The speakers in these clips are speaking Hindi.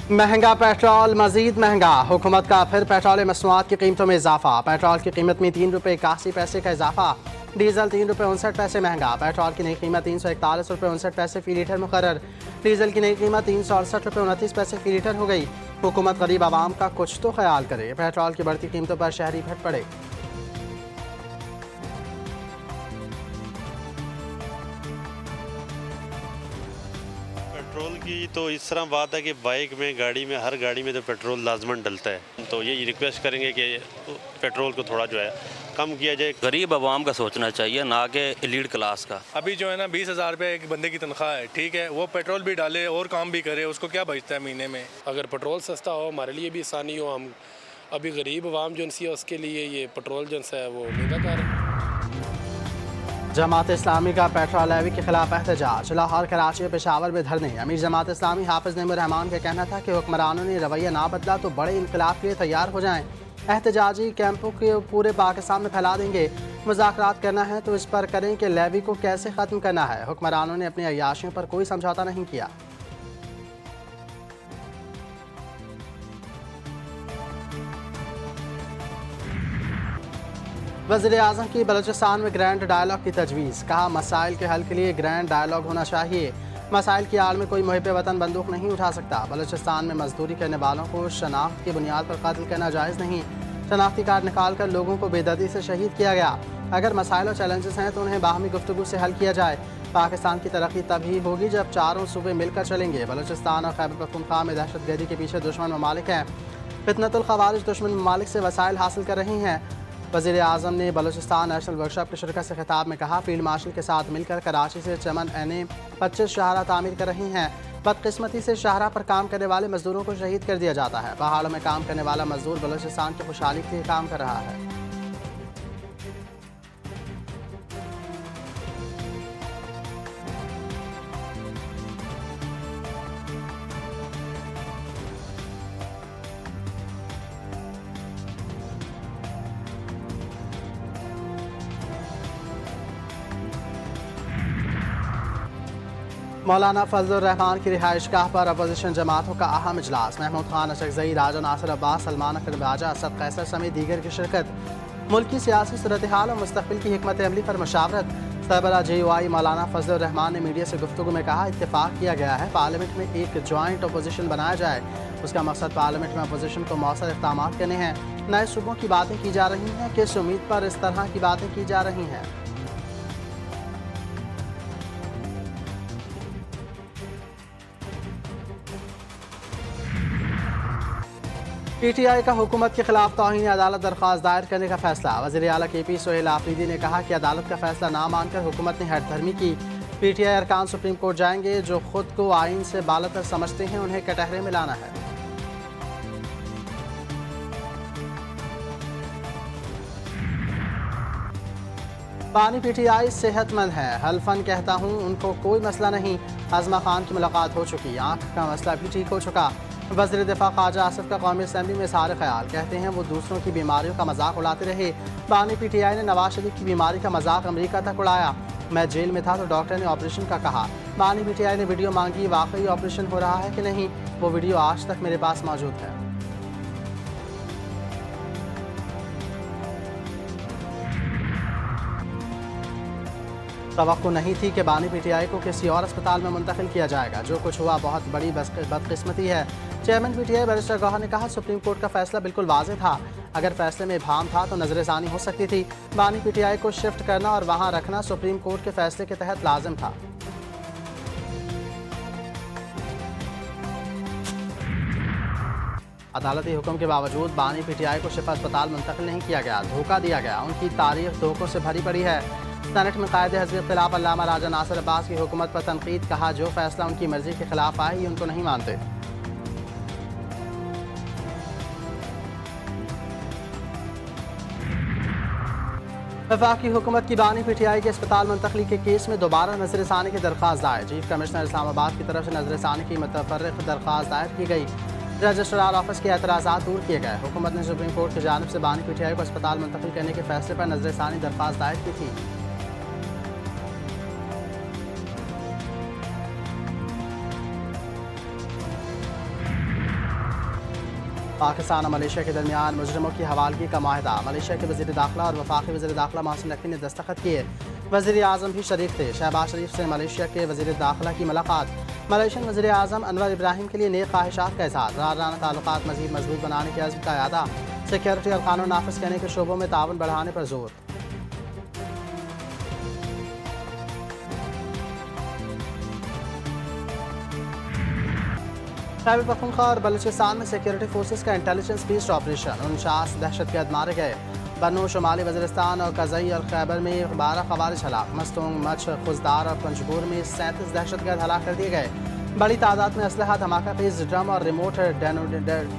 महंगा पेट्रोल मजीद महंगा, हुकूमत का फिर पेट्रोल मसनूआत की कीमतों में इजाफा। पेट्रोल की कीमत में ₹3.81 का इजाफा। डीजल ₹3.59 महंगा। पेट्रोल की नई कीमत ₹341.59 फी लीटर मुकर्रर। डीजल की नई कीमत ₹368.29 फी लीटर हो गई। हुकूमत गरीब आवाम का कुछ तो ख्याल करे, पेट्रोल की बढ़ती कीमतों पर शहरी फट पड़े। पेट्रोल की तो इस तरह बात है कि बाइक में, गाड़ी में, हर गाड़ी में तो पेट्रोल लाजमन डलता है। तो ये रिक्वेस्ट करेंगे कि पेट्रोल को थोड़ा जो है कम किया जाए। गरीब आवाम का सोचना चाहिए, ना कि एलीट क्लास का। अभी जो है ना 20,000 रुपये एक बंदे की तनख्वाह है, ठीक है, वो पेट्रोल भी डाले और काम भी करे, उसको क्या बचता है महीने में। अगर पेट्रोल सस्ता हो, हमारे लिए भी आसानी हो। हम अभी गरीब आवाम जो है उसके लिए ये पेट्रोल जो है वो महंगा कर रहे हैं। जमात इस्लामी का पेट्रोल लेवी के खिलाफ एहतजाज। लाहौर, कराची और पेशावर में धरने। अमीर जमात इस्लामी हाफिज नईमुर रहमान का कहना था कि हुक्मरानों ने रवैया ना बदला तो बड़े इनकलाब के लिए तैयार हो जाएं। एहतजाजी कैंपों के पूरे पाकिस्तान में फैला देंगे। मुज़ाकरात करना है तो इस पर करें कि लेवी को कैसे ख़त्म करना है। हुक्मरानों ने अपनी अय्याशियों पर कोई समझौता नहीं किया। वज़ीर आज़म की बलूचिस्तान में ग्रैंड डायलॉग की तजवीज़। कहा, मसाइल के हल के लिए ग्रैंड डायलॉग होना चाहिए। मसाइल की आड़ में कोई मुहिब वतन बंदूक नहीं उठा सकता। बलूचिस्तान में मजदूरी करने वालों को शनाख्त की बुनियाद पर कत्ल करना जायज़ नहीं। शनाख्ती कार्ड निकाल कर लोगों को बेदर्दी से शहीद किया गया। अगर मसाइल और चैलेंजेस हैं तो उन्हें बाहमी गुफ्तगू से हल किया जाए। पाकिस्तान की तरक्की तभी होगी जब चारों सूबे मिलकर चलेंगे। बलूचिस्तान और खैबर पख्तूनख्वा में दहशतगर्दी के पीछे दुश्मन ममालिक हैं। फितनतुल खवारिज दुश्मन ममालिक से वसाइल हासिल कर रही हैं। वज़ीर आज़म ने बलूचिस्तान नेशनल वर्कशॉप की शिरकत से खिताब में कहा, फील्ड मार्शल के साथ मिलकर कराची से चमन NA 25 शाहरा तामीर कर रही हैं। बदकिस्मती से शाहरा पर काम करने वाले मजदूरों को शहीद कर दिया जाता है। पहाड़ों में काम करने वाला मजदूर बलूचिस्तान की खुशहाली के लिए काम कर रहा है। मौलाना फजलुर रहमान की रिहाइश गाह पर अपोजिशन जमातों का अहम इजलास। महमूद खान, अशरकजई, राजा नासिर अब्बास, सलमान अख्तर बाजा, असद कैसर समेत दीगर की शिरकत। मुल्क की सियासी सूरत हाल और मुस्तकबिल की हिकमत अमली पर मशावरत। सरबरा JUI मौलाना फजलुर रहमान ने मीडिया से गुफ्तगू में कहा, इत्तेफाक किया गया है पार्लियामेंट में एक ज्वाइंट अपोजिशन बनाया जाए। उसका मकसद पार्लियामेंट में अपोजिशन को मौसर इक़दाम करने हैं। नए सूबों की बातें की जा रही हैं, किस उम्मीद पर इस तरह की बातें की जा रही हैं। PTI का हुकूमत के खिलाफ तौहीन अदालत दरख्वास्त दायर करने का फैसला। वज़ीर आला KP सोहेल आफरीदी ने कहा कि अदालत का फैसला ना मानकर हुकूमत ने हट धर्मी की। PTI अरकान सुप्रीम कोर्ट जाएंगे। जो खुद को आइन से बालातर समझते हैं उन्हें कटहरे में लाना है। बानी PTI सेहतमंद है। हल्फन कहता हूँ उनको कोई मसला नहीं। आज़मा खान की मुलाकात हो चुकी, आँख का मसला भी ठीक हो चुका। वज़ीर दिफा ख्वाजा आसिफ का कौमी असम्बली में इज़हार ख्याल। कहते हैं वो दूसरों की बीमारियों का मजाक उड़ाते रहे। बानी PTI ने नवाज शरीफ की बीमारी का मजाक अमेरिका तक उड़ाया। मैं जेल में था तो डॉक्टर ने ऑपरेशन का कहा। बानी PTI ने वीडियो मांगी, वाकई ऑपरेशन हो रहा है कि नहीं। वो वीडियो आज तक मेरे पास मौजूद है। तवक्को नहीं थी कि बानी PTI को किसी और अस्पताल में मुंतकिल किया जाएगा। जो कुछ हुआ बहुत बड़ी बदकिस्मती है। चेयरमैन PTI बैरिस्टर गौहर ने कहा, सुप्रीम कोर्ट का फैसला बिल्कुल वाज़ेह था। अगर फैसले में इबहाम था तो नजरसानी हो सकती थी। बानी PTI को शिफ्ट करना और वहाँ रखना सुप्रीम कोर्ट के फैसले के तहत लाजिम था। अदालती हुक्म के बावजूद बानी PTI को शिफा अस्पताल मुंतकिल नहीं किया गया। धोखा दिया गया। उनकी तारीख धोखों से भरी पड़ी है। सेनेट में कायदे हज़ब इख्तिलाफ अल्लामा राजा नासिर अब्बास की हुकूमत पर तनकीद। कहा, जो फैसला उनकी मर्जी के खिलाफ आए ये उनको नहीं मानते। वफाकी हुकूमत की बानी PTI के अस्पताल मुंतकली के केस में दोबारा नजरसानी की दरख्वास्त दायर। चीफ कमिश्नर इस्लामाबाद की तरफ से नजरसानी की मुतफर्रिक दरख्वास्त दायर की गई। रजिस्ट्रार ऑफिस के एतराज़ात दूर किए गए। हुकूमत ने सुप्रीम कोर्ट की जानिब से बानी PTI को अस्पताल मुंतकिल करने के फैसले पर नजरसानी दरख्वास्त दायर की थी। पाकिस्तान और मलेशिया के दरमियान मुजरिमों की हवालगी का माहिदा। मलेशिया के वज़ीर दाखिला और वफाकी वज़ीर दाखिला मोहसिन नकवी ने दस्तखत किए। वज़ीर आज़म भी शरीक थे। शहबाज शरीफ से मलेशिया के वज़ीर दाखिला की मुलाकात। मलेशियन वज़ीर आज़म अनवर इब्राहिम के लिए नेक ख्वाहिशात का इज़हार। राराना ताल्लुकात मज़ीद मजबूत बनाने के अज़्म का यादा। सिक्योरिटी और कानून नाफिज करने के शोबों में ताउन बढ़ाने पर जोर। खैबर पख्तूनख्वा और बलूचिस्तान में सिक्योरिटी फोर्सेस का इंटेलिजेंस बेस्ड ऑपरेशन। 49 दहशतगर्द मारे गए। बन्नू, शुमाली वज़ीरिस्तान और कज़ई और खैबर में 12 खवारिज हलाक। मस्तूंग, मच, खुजदार और पंजगुर में 37 दहशतगर्द हलाक कर दिए गए। बड़ी तादाद में असलहा, धमाका तेज ड्रम और रिमोट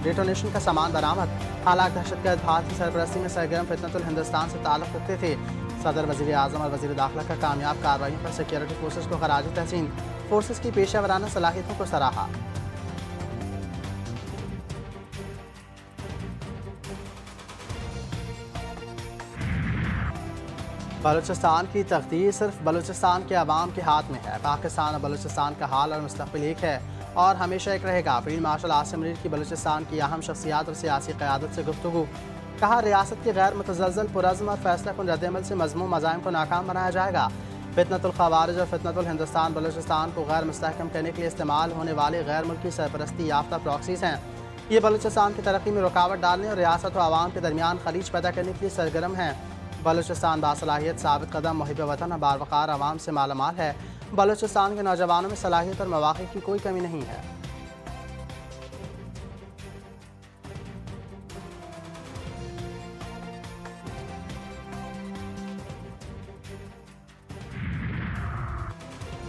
डेटोनेशन का सामान बरामद। हालाक दहशतगर्द भारत की सरपरस्ती में सरगर्म फितनतुल हिंदुस्तान से ताल्लुक़ रखते थे। सदर, वज़ीर आज़म और वज़ीर दाखिला का कामयाब कार्रवाई पर सिक्योरिटी फोर्सेस को खराज तहसीन। फोर्सेस की पेशेवराना सलाहियतों को सराहा। बलूचिस्तान की तकदीर सिर्फ बलूचिस्तान के अवाम के हाथ में है। पाकिस्तान और बलूचिस्तान का हाल और मुस्तक़बिल एक है और हमेशा एक रहेगा। फील्ड मार्शल आसिम मुनीर की बलूचिस्तान की अहम शख्सियात और सियासी क़यादत से गुफ्तगू। कहा, रियासत के गैर मुतज़लज़ल पुरअज़्म और फैसला कुन रद्दअमल से मज़मूम मज़ाहिम को नाकाम बनाया जाएगा। फितनतुल ख़वारिज और फितनतुल हिंदुस्तान बलूचिस्तान को गैर मुस्तहकम करने के लिए इस्तेमाल होने वाले गैर मुल्की सरपरस्ती याफ्ता प्रॉक्सीज़ हैं। ये बलूचिस्तान की तरक्की में रुकावट डालने और रियासत व आवाम के दरमियान खलीज पैदा करने के लिए सरगर्म हैं। बलूचिस्तान बासलाहियत, साबित कदम, मुहिब वतन और बारवकार आवाम से मालामाल है। बलूचिस्तान के नौजवानों में सलाहियत और मौक़े की कोई कमी नहीं है।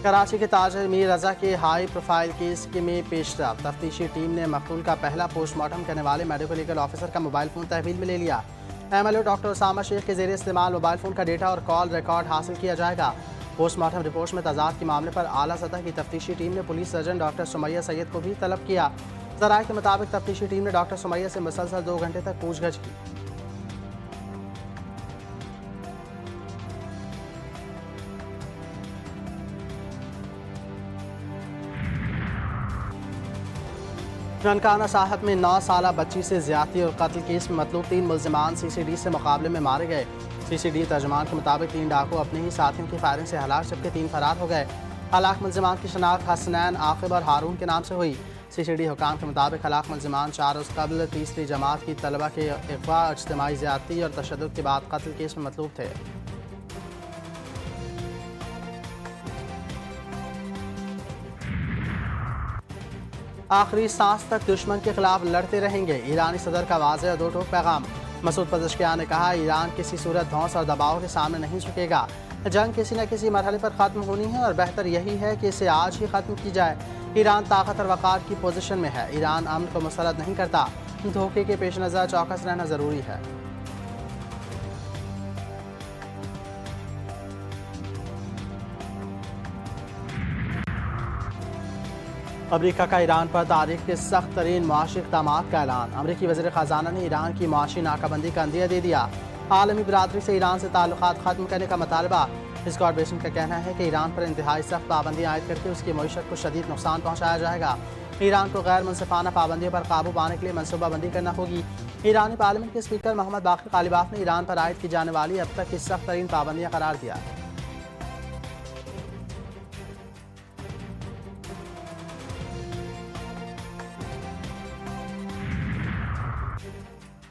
कराची के ताजिर मीर रज़ा के हाई प्रोफाइल केस में पेशरफ। तफ्तीशी टीम ने मकतूल का पहला पोस्टमार्टम करने वाले मेडिकल लीगल ऑफिसर का मोबाइल फ़ोन तहवील में ले लिया। MLO डॉक्टर उसामा शेख के ज़ेरे इस्तेमाल मोबाइल फ़ोन का डेटा और कॉल रिकॉर्ड हासिल किया जाएगा। पोस्टमार्टम रिपोर्ट में तजाद के मामले पर आला सतह की तफ्तीशी टीम ने police surgeon doctor Sumaiya Syed को भी तलब किया। ज़राए के मुताबिक तफ्तीशी टीम ने डॉक्टर सुमैया से मुसलसल 2 घंटे तक पूछगछ की। ननकाना साहब में 9 साला बच्ची से ज्यादती और कत्ल केस में मतलूब 3 मुल्जिमान CCD से मुकाबले में मारे गए। CCD तर्जमान के मुताबिक 3 डाकू अपने ही साथियों की फायरिंग से हलाक, जबकि 3 फरार हो गए। हलाक मुल्जिमान की शनाख्त हसनैन, आकिब और हारून के नाम से हुई। CCD हुकाम के मुताबिक हलाक मुल्जिमान 4 रोज़ कबल तीसरी जमात की तलबा के अगवा, इज्तिमाई ज्यादती और तशद्दुद के बाद कत्ल केस में मतलूब थे। आखिरी सांस तक दुश्मन के खिलाफ लड़ते रहेंगे। ईरानी सदर का वाज़ेह और 2 टोक पैगाम। मसूद पज़ेश्कियान ने कहा, ईरान किसी सूरत धौंस और दबाव के सामने नहीं झुकेगा। जंग किसी न किसी मरहले पर ख़त्म होनी है और बेहतर यही है कि इसे आज ही ख़त्म की जाए। ईरान ताकत और वक़ार की पोजीशन में है। ईरान अमन को मुसरद नहीं करता। धोखे के पेश नज़र चौकस रहना ज़रूरी है। अमरीका का ईरान पर तारीख के सख्त तरीन मुआशी इक़दामात का ऐलान। अमरीकी वज़ीर ख़जाना ने ईरान की मुआशी नाकाबंदी का अंदिया दे दिया। आलमी बरादरी से ईरान से ताल्लुकात ख़त्म करने का मुतालबा। स्कॉट बेसन का कहना है कि ईरान पर इंतहाई सख्त पाबंदियाँ आयद करके उसकी मईशत को शदीद नुकसान पहुँचाया जाएगा। ईरान को गैर मुनसिफाना पाबंदियों पर काबू पाने के लिए मनसूबाबंदी करना होगी। ईरानी पार्लियामेंट के स्पीकर मोहम्मद बाक़िर ग़ालिबाफ ने ईरान पर आयद की जाने वाली अब तक की सख्त तरीन पाबंदियाँ करार दिया।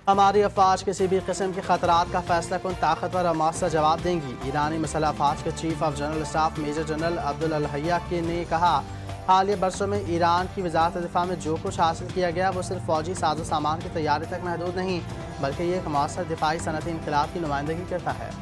हमारी अफवाज किसी भी किस्म के खतरात का फैसला कुन ताकतवर और मौसर जवाब देंगी। ईरानी मसला अफवाज के chief of general staff major general Abdul अल-हय्या ने कहा, हालिया बरसों में ईरान की वजारत दिफा में जो कुछ हासिल किया गया वो सिर्फ फौजी साजो सामान की तैयारी तक महदूद नहीं, बल्कि ये एक मौसर दिफाई सनती इनकलाब की नुमाइंदगी करता है।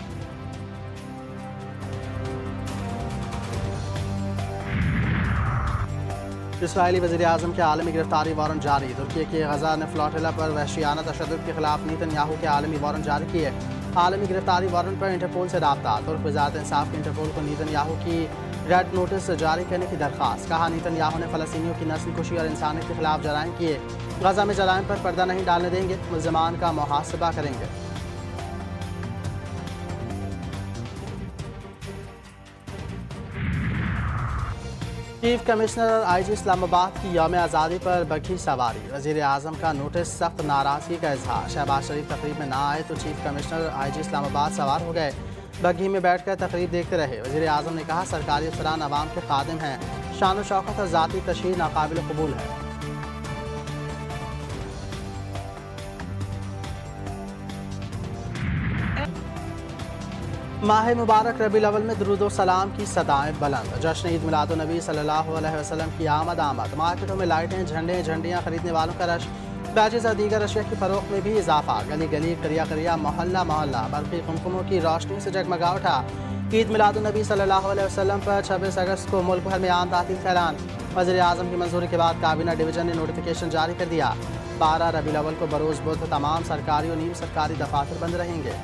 इसराइली वज़ीर आज़म के आलमी गिरफ्तारी वारंट जारी। तुर्की के गजा ने फ्लोटिला पर वहशियाना तशद्दुद के खिलाफ नेतन्याहू के आलमी वारंट जारी किए। आलमी गिरफ्तारी वारंट पर इंटरपोल से रब्ता। तुर्क वज़ारत इंसाफ के इंटरपोल को नेतन्याहू की रेड नोटिस जारी करने की दरख्वास्त। कहा, नेतन्याहू ने फ़लस्तीनियों की नस्लकुशी और इंसानियत के खिलाफ जराइम किए। गजा में जराइम पर पर्दा नहीं डालने देंगे, मुल्ज़िमान का मुहासबा करेंगे। चीफ कमिश्नर और IG इस्लामाबाद की यौम आज़ादी पर बग्घी सवारी, वज़ीर आज़म का नोटिस, सख्त नाराज़गी का इजहार। शहबाज शरीफ तकरीब में ना आए तो चीफ कमिश्नर और IG इस्लामाबाद सवार हो गए, बग्घी में बैठकर तकरीब देखते रहे। वज़ीर आज़म ने कहा सरकारी अफसरान आवाम के खादिम हैं, शान व शौकत और ज़ाती तशहीर नाकाबिल कबूल है। माह मुबारक रबीउल अव्वल में दुरूद व सलाम की सदाएं बुलंद। जश्न ईद मिलादुन नबी सल्लल्लाहु अलैहि वसल्लम की आमद। मार्केटों में लाइटें, झंडे, झंडियाँ खरीदने वालों का रश। बैजेस और दीगर अशिया की फरोख्त में भी इजाफा। गली गली, करिया करिया, मोहल्ला मोहल्ला बरक़ी कुमकुमों की रोशनी से जगमगा उठा। ईद मिलादुन नबी सल्लल्लाहु अलैहि वसल्लम पर 26 अगस्त को मुल्क भर में आम तातील का ऐलान। वज़ीर आज़म की मंजूरी के बाद काबीना डिवीज़न ने नोटिफिकेशन जारी कर दिया। 12 रबीउल अव्वल को बरोज़ बुध तमाम सरकारी और नीम सरकारी दफातर बंद रहेंगे।